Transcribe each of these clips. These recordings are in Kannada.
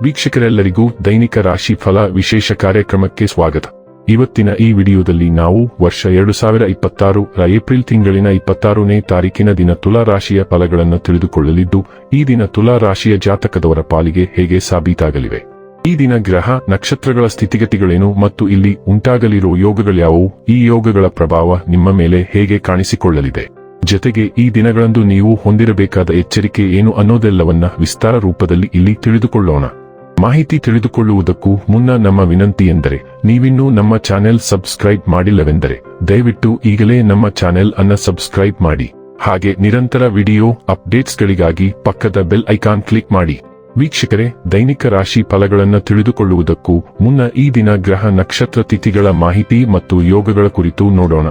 ವೀಕ್ಷಕರೆಲ್ಲರಿಗೂ ದೈನಿಕ ರಾಶಿ ಫಲ ವಿಶೇಷ ಕಾರ್ಯಕ್ರಮಕ್ಕೆ ಸ್ವಾಗತ. ಇವತ್ತಿನ ಈ ವಿಡಿಯೋದಲ್ಲಿ ನಾವು ವರ್ಷ 2026 ಏಪ್ರಿಲ್ ತಿಂಗಳಿನ 26ನೇ ತಾರೀಕಿನ ದಿನ ತುಲಾ ರಾಶಿಯ ಫಲಗಳನ್ನು ತಿಳಿದುಕೊಳ್ಳಲಿದ್ದು, ಈ ದಿನ ತುಲಾ ರಾಶಿಯ ಜಾತಕದವರ ಪಾಲಿಗೆ ಹೇಗೆ ಸಾಬೀತಾಗಲಿವೆ, ಈ ದಿನ ಗ್ರಹ ನಕ್ಷತ್ರಗಳ ಸ್ಥಿತಿಗತಿಗಳೇನು ಮತ್ತು ಇಲ್ಲಿ ಉಂಟಾಗಲಿರುವ ಯೋಗಗಳ್ಯಾವುವು, ಈ ಯೋಗಗಳ ಪ್ರಭಾವ ನಿಮ್ಮ ಮೇಲೆ ಹೇಗೆ ಕಾಣಿಸಿಕೊಳ್ಳಲಿದೆ, ಜೊತೆಗೆ ಈ ದಿನಗಳಂದು ನೀವು ಹೊಂದಿರಬೇಕಾದ ಎಚ್ಚರಿಕೆ ಏನು ಅನ್ನೋದೆಲ್ಲವನ್ನ ವಿಸ್ತಾರ ರೂಪದಲ್ಲಿ ಇಲ್ಲಿ ತಿಳಿದುಕೊಳ್ಳೋಣ. ಮಾಹಿತಿ ತಿಳಿದುಕೊಳ್ಳುವುದಕ್ಕೂ ಮುನ್ನ ನಮ್ಮ ವಿನಂತಿ ಎಂದರೆ, ನೀವಿನ್ನೂ ನಮ್ಮ ಚಾನೆಲ್ ಸಬ್ಸ್ಕ್ರೈಬ್ ಮಾಡಿಲ್ಲವೆಂದರೆ ದಯವಿಟ್ಟು ಈಗಲೇ ನಮ್ಮ ಚಾನೆಲ್ ಅನ್ನು ಸಬ್ಸ್ಕ್ರೈಬ್ ಮಾಡಿ. ಹಾಗೆ ನಿರಂತರ ವಿಡಿಯೋ ಅಪ್ಡೇಟ್ಸ್ಗಳಿಗಾಗಿ ಪಕ್ಕದ ಬೆಲ್ ಐಕಾನ್ ಕ್ಲಿಕ್ ಮಾಡಿ. ವೀಕ್ಷಕರೇ, ದೈನಿಕ ರಾಶಿ ಫಲಗಳನ್ನು ತಿಳಿದುಕೊಳ್ಳುವುದಕ್ಕೂ ಮುನ್ನ ಈ ದಿನ ಗ್ರಹ ನಕ್ಷತ್ರ ತಿಥಿಗಳ ಮಾಹಿತಿ ಮತ್ತು ಯೋಗಗಳ ಕುರಿತು ನೋಡೋಣ.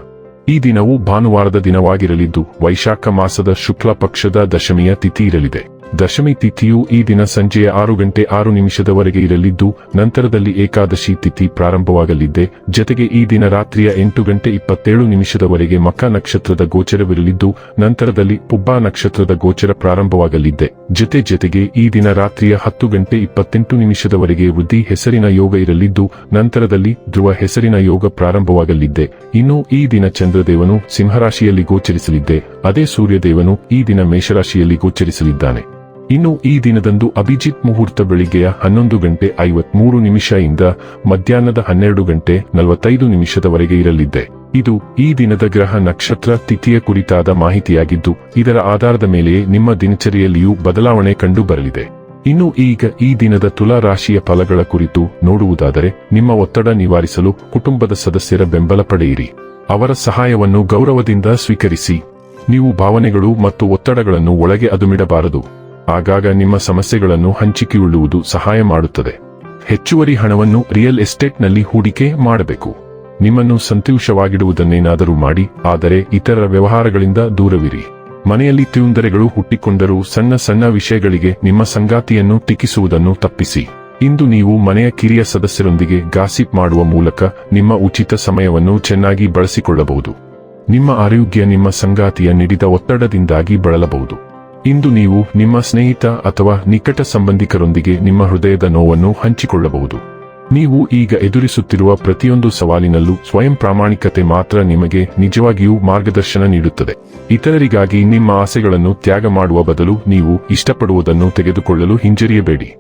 ಈ ದಿನವು ಭಾನುವಾರದ ದಿನವಾಗಿರಲಿದ್ದು, ವೈಶಾಖ ಮಾಸದ ಶುಕ್ಲ ಪಕ್ಷದ ದಶಮಿಯ ತಿಥಿ ಇರಲಿದೆ. ದಶಮಿ ತಿಥಿಯು ಈ ದಿನ ಸಂಜೆಯ 6:06 ಇರಲಿದ್ದು, ನಂತರದಲ್ಲಿ ಏಕಾದಶಿ ತಿಥಿ ಪ್ರಾರಂಭವಾಗಲಿದೆ. ಜೊತೆಗೆ ಈ ದಿನ ರಾತ್ರಿಯ 8:27 ಮಖ ನಕ್ಷತ್ರದ ಗೋಚರವಿರಲಿದ್ದು, ನಂತರದಲ್ಲಿ ಪುಬ್ಬ ನಕ್ಷತ್ರದ ಗೋಚರ ಪ್ರಾರಂಭವಾಗಲಿದೆ. ಜೊತೆಗೆ ಈ ದಿನ ರಾತ್ರಿಯ 10:28 ವೃದ್ಧಿ ಹೆಸರಿನ ಯೋಗ ಇರಲಿದ್ದು, ನಂತರದಲ್ಲಿ ಧ್ರುವ ಹೆಸರಿನ ಯೋಗ ಪ್ರಾರಂಭವಾಗಲಿದೆ. ಇನ್ನು ಈ ದಿನ ಚಂದ್ರದೇವನು ಸಿಂಹರಾಶಿಯಲ್ಲಿ ಗೋಚರಿಸಲಿದೆ. ಅದೇ ಸೂರ್ಯದೇವನು ಈ ದಿನ ಮೇಷರಾಶಿಯಲ್ಲಿ ಗೋಚರಿಸಲಿದ್ದಾನೆ. ಇನ್ನು ಈ ದಿನದಂದು ಅಭಿಜಿತ್ ಮುಹೂರ್ತ ಬೆಳಿಗ್ಗೆಯ 11:53 ಇಂದ ಮಧ್ಯಾಹ್ನದ 12:45 ಇರಲಿದೆ. ಇದು ಈ ದಿನದ ಗ್ರಹ ನಕ್ಷತ್ರ ತಿಥಿಯ ಕುರಿತಾದ ಮಾಹಿತಿಯಾಗಿದ್ದು, ಇದರ ಆಧಾರದ ಮೇಲೆಯೇ ನಿಮ್ಮ ದಿನಚರಿಯಲ್ಲಿಯೂ ಬದಲಾವಣೆ ಕಂಡು ಬರಲಿದೆ. ಇನ್ನು ಈಗ ಈ ದಿನದ ತುಲಾ ರಾಶಿಯ ಫಲಗಳ ಕುರಿತು ನೋಡುವುದಾದರೆ, ನಿಮ್ಮ ಒತ್ತಡ ನಿವಾರಿಸಲು ಕುಟುಂಬದ ಸದಸ್ಯರ ಬೆಂಬಲ ಪಡೆಯಿರಿ. ಅವರ ಸಹಾಯವನ್ನು ಗೌರವದಿಂದ ಸ್ವೀಕರಿಸಿ. ನೀವು ಭಾವನೆಗಳು ಮತ್ತು ಒತ್ತಡಗಳನ್ನು ಒಳಗೆ ಅದುಮಿಡಬಾರದು. ಆಗಾಗ ನಿಮ್ಮ ಸಮಸ್ಯೆಗಳನ್ನು ಹಂಚಿಕೊಳ್ಳುವುದು ಸಹಾಯ ಮಾಡುತ್ತದೆ. ಹೆಚ್ಚುವರಿ ಹಣವನ್ನು ರಿಯಲ್ ಎಸ್ಟೇಟ್ನಲ್ಲಿ ಹೂಡಿಕೆ ಮಾಡಬೇಕು. ನಿಮ್ಮನ್ನು ಸಂತೋಷವಾಗಿಡುವುದನ್ನೇನಾದರೂ ಮಾಡಿ, ಆದರೆ ಇತರ ವ್ಯವಹಾರಗಳಿಂದ ದೂರವಿರಿ. ಮನೆಯಲ್ಲಿ ತೊಂದರೆಗಳು ಹುಟ್ಟಿಕೊಂಡರೂ ಸಣ್ಣ ಸಣ್ಣ ವಿಷಯಗಳಿಗೆ ನಿಮ್ಮ ಸಂಗಾತಿಯನ್ನು ಟೀಕಿಸುವುದನ್ನು ತಪ್ಪಿಸಿ. ಇಂದು ನೀವು ಮನೆಯ ಕಿರಿಯ ಸದಸ್ಯರೊಂದಿಗೆ ಗಾಸಿಪ್ ಮಾಡುವ ಮೂಲಕ ನಿಮ್ಮ ಉಚಿತ ಸಮಯವನ್ನು ಚೆನ್ನಾಗಿ ಬಳಸಿಕೊಳ್ಳಬಹುದು. ನಿಮ್ಮ ಆರೋಗ್ಯ ನಿಮ್ಮ ಸಂಗಾತಿಯ ನೀಡಿದ ಒತ್ತಡದಿಂದಾಗಿ ಬಳಲಬಹುದು. ಇಂದು ನೀವು ನಿಮ್ಮ ಸ್ನೇಹಿತ ಅಥವಾ ನಿಕಟ ಸಂಬಂಧಿಕರೊಂದಿಗೆ ನಿಮ್ಮ ಹೃದಯದ ನೋವನ್ನು ಹಂಚಿಕೊಳ್ಳಬಹುದು. ನೀವು ಈಗ ಎದುರಿಸುತ್ತಿರುವ ಪ್ರತಿಯೊಂದು ಸವಾಲಿನಲ್ಲೂ ಸ್ವಯಂ ಪ್ರಾಮಾಣಿಕತೆ ಮಾತ್ರ ನಿಮಗೆ ನಿಜವಾಗಿಯೂ ಮಾರ್ಗದರ್ಶನ ನೀಡುತ್ತದೆ. ಇತರರಿಗಾಗಿ ನಿಮ್ಮ ಆಸೆಗಳನ್ನು ತ್ಯಾಗ ಮಾಡುವ ಬದಲು ನೀವು ಇಷ್ಟಪಡುವುದನ್ನು ತೆಗೆದುಕೊಳ್ಳಲು ಹಿಂಜರಿಯಬೇಡಿ.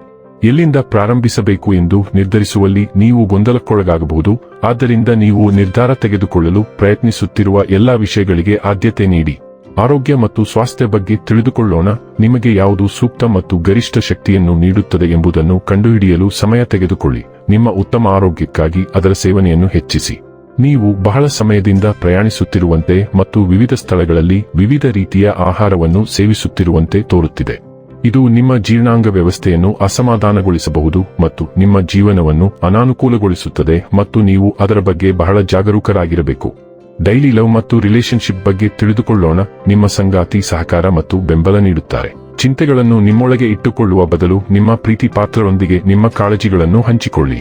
ಎಲ್ಲಿಂದ ಪ್ರಾರಂಭಿಸಬೇಕು ಎಂದು ನಿರ್ಧರಿಸುವಲ್ಲಿ ನೀವು ಗೊಂದಲಕ್ಕೊಳಗಾಗಬಹುದು. ಆದ್ದರಿಂದ ನೀವು ನಿರ್ಧಾರ ತೆಗೆದುಕೊಳ್ಳಲು ಪ್ರಯತ್ನಿಸುತ್ತಿರುವ ಎಲ್ಲಾ ವಿಷಯಗಳಿಗೆ ಆದ್ಯತೆ ನೀಡಿ. ಆರೋಗ್ಯ ಮತ್ತು ಸ್ವಾಸ್ಥ್ಯ ಬಗ್ಗೆ ತಿಳಿದುಕೊಳ್ಳೋಣ. ನಿಮಗೆ ಯಾವುದು ಸೂಕ್ತ ಮತ್ತು ಗರಿಷ್ಠ ಶಕ್ತಿಯನ್ನು ನೀಡುತ್ತದೆ ಎಂಬುದನ್ನು ಕಂಡುಹಿಡಿಯಲು ಸಮಯ ತೆಗೆದುಕೊಳ್ಳಿ. ನಿಮ್ಮ ಉತ್ತಮ ಆರೋಗ್ಯಕ್ಕಾಗಿ ಅದರ ಸೇವನೆಯನ್ನು ಹೆಚ್ಚಿಸಿ. ನೀವು ಬಹಳ ಸಮಯದಿಂದ ಪ್ರಯಾಣಿಸುತ್ತಿರುವಂತೆ ಮತ್ತು ವಿವಿಧ ಸ್ಥಳಗಳಲ್ಲಿ ವಿವಿಧ ರೀತಿಯ ಆಹಾರವನ್ನು ಸೇವಿಸುತ್ತಿರುವಂತೆ ತೋರುತ್ತಿದೆ. ಇದು ನಿಮ್ಮ ಜೀರ್ಣಾಂಗ ವ್ಯವಸ್ಥೆಯನ್ನು ಅಸಮಾಧಾನಗೊಳಿಸಬಹುದು ಮತ್ತು ನಿಮ್ಮ ಜೀವನವನ್ನು ಅನಾನುಕೂಲಗೊಳಿಸುತ್ತದೆ ಮತ್ತು ನೀವು ಅದರ ಬಗ್ಗೆ ಬಹಳ ಜಾಗರೂಕರಾಗಿರಬೇಕು. ಡೈಲಿ ಲವ್ ಮತ್ತು ರಿಲೇಶನ್ಶಿಪ್ ಬಗ್ಗೆ ತಿಳಿದುಕೊಳ್ಳೋಣ. ನಿಮ್ಮ ಸಂಗಾತಿ ಸಹಕಾರ ಮತ್ತು ಬೆಂಬಲ ನೀಡುತ್ತಾರೆ. ಚಿಂತೆಗಳನ್ನು ನಿಮ್ಮೊಳಗೆ ಇಟ್ಟುಕೊಳ್ಳುವ ಬದಲು ನಿಮ್ಮ ಪ್ರೀತಿ ಪಾತ್ರರೊಂದಿಗೆ ನಿಮ್ಮ ಕಾಳಜಿಗಳನ್ನು ಹಂಚಿಕೊಳ್ಳಿ.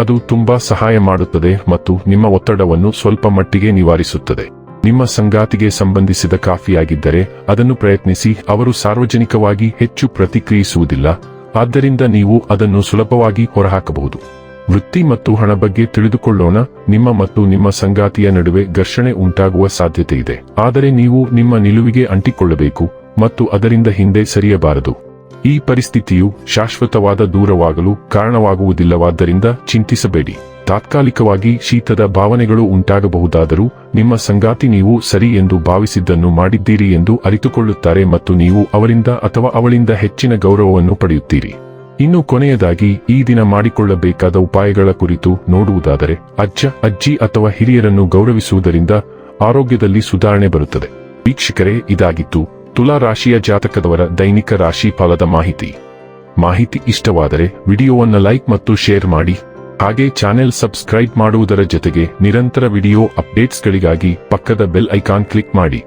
ಅದು ತುಂಬಾ ಸಹಾಯ ಮಾಡುತ್ತದೆ ಮತ್ತು ನಿಮ್ಮ ಒತ್ತಡವನ್ನು ಸ್ವಲ್ಪ ಮಟ್ಟಿಗೆ ನಿವಾರಿಸುತ್ತದೆ. ನಿಮ್ಮ ಸಂಗಾತಿಗೆ ಸಂಬಂಧಿಸಿದ ಕಾಫಿಯಾಗಿದ್ದರೆ ಅದನ್ನು ಪ್ರಯತ್ನಿಸಿ. ಅವರು ಸಾರ್ವಜನಿಕವಾಗಿ ಹೆಚ್ಚು ಪ್ರತಿಕ್ರಿಯಿಸುವುದಿಲ್ಲ, ಆದ್ದರಿಂದ ನೀವು ಅದನ್ನು ಸುಲಭವಾಗಿ ಹೊರಹಾಕಬಹುದು. ವೃತ್ತಿ ಮತ್ತು ಹಣ ಬಗ್ಗೆ ತಿಳಿದುಕೊಳ್ಳೋಣ. ನಿಮ್ಮ ಮತ್ತು ನಿಮ್ಮ ಸಂಗಾತಿಯ ನಡುವೆ ಘರ್ಷಣೆ ಉಂಟಾಗುವ ಸಾಧ್ಯತೆ ಇದೆ, ಆದರೆ ನೀವು ನಿಮ್ಮ ನಿಲುವಿಗೆ ಅಂಟಿಕೊಳ್ಳಬೇಕು ಮತ್ತು ಅದರಿಂದ ಹಿಂದೆ ಸರಿಯಬಾರದು. ಈ ಪರಿಸ್ಥಿತಿಯು ಶಾಶ್ವತವಾದ ದೂರವಾಗಲು ಕಾರಣವಾಗುವುದಿಲ್ಲವಾದ್ದರಿಂದ ಚಿಂತಿಸಬೇಡಿ. ತಾತ್ಕಾಲಿಕವಾಗಿ ಶೀತದ ಭಾವನೆಗಳು ಉಂಟಾಗಬಹುದಾದರೂ ನಿಮ್ಮ ಸಂಗಾತಿ ನೀವು ಸರಿ ಎಂದು ಭಾವಿಸಿದ್ದನ್ನು ಮಾಡಿದ್ದೀರಿ ಎಂದು ಅರಿತುಕೊಳ್ಳುತ್ತಾರೆ ಮತ್ತು ನೀವು ಅವರಿಂದ ಅಥವಾ ಅವಳಿಂದ ಹೆಚ್ಚಿನ ಗೌರವವನ್ನು ಪಡೆಯುತ್ತೀರಿ. ಇನ್ನು ಕೊನೆಯದಾಗಿ ಈ ದಿನ ಮಾಡಿಕೊಳ್ಳಬೇಕಾದ ಉಪಾಯಗಳ ಕುರಿತು ನೋಡುವುದಾದರೆ, ಅಜ್ಜ ಅಜ್ಜಿ ಅಥವಾ ಹಿರಿಯರನ್ನು ಗೌರವಿಸುವುದರಿಂದ ಆರೋಗ್ಯದಲ್ಲಿ ಸುಧಾರಣೆ ಬರುತ್ತದೆ. ವೀಕ್ಷಕರೇ, ಇದಾಗಿತ್ತು ತುಲಾ ರಾಶಿಯ ಜಾತಕದವರ ದೈನಿಕ ರಾಶಿ ಫಲದ ಮಾಹಿತಿ ಇಷ್ಟವಾದರೆ ವಿಡಿಯೋವನ್ನು ಲೈಕ್ ಮತ್ತು ಶೇರ್ ಮಾಡಿ. ಹಾಗೆ ಚಾನೆಲ್ ಸಬ್ಸ್ಕ್ರೈಬ್ ಮಾಡುವುದರ ಜೊತೆಗೆ ನಿರಂತರ ವಿಡಿಯೋ ಅಪ್ಡೇಟ್ಸ್ಗಳಿಗಾಗಿ ಪಕ್ಕದ ಬೆಲ್ ಐಕಾನ್ ಕ್ಲಿಕ್ ಮಾಡಿ.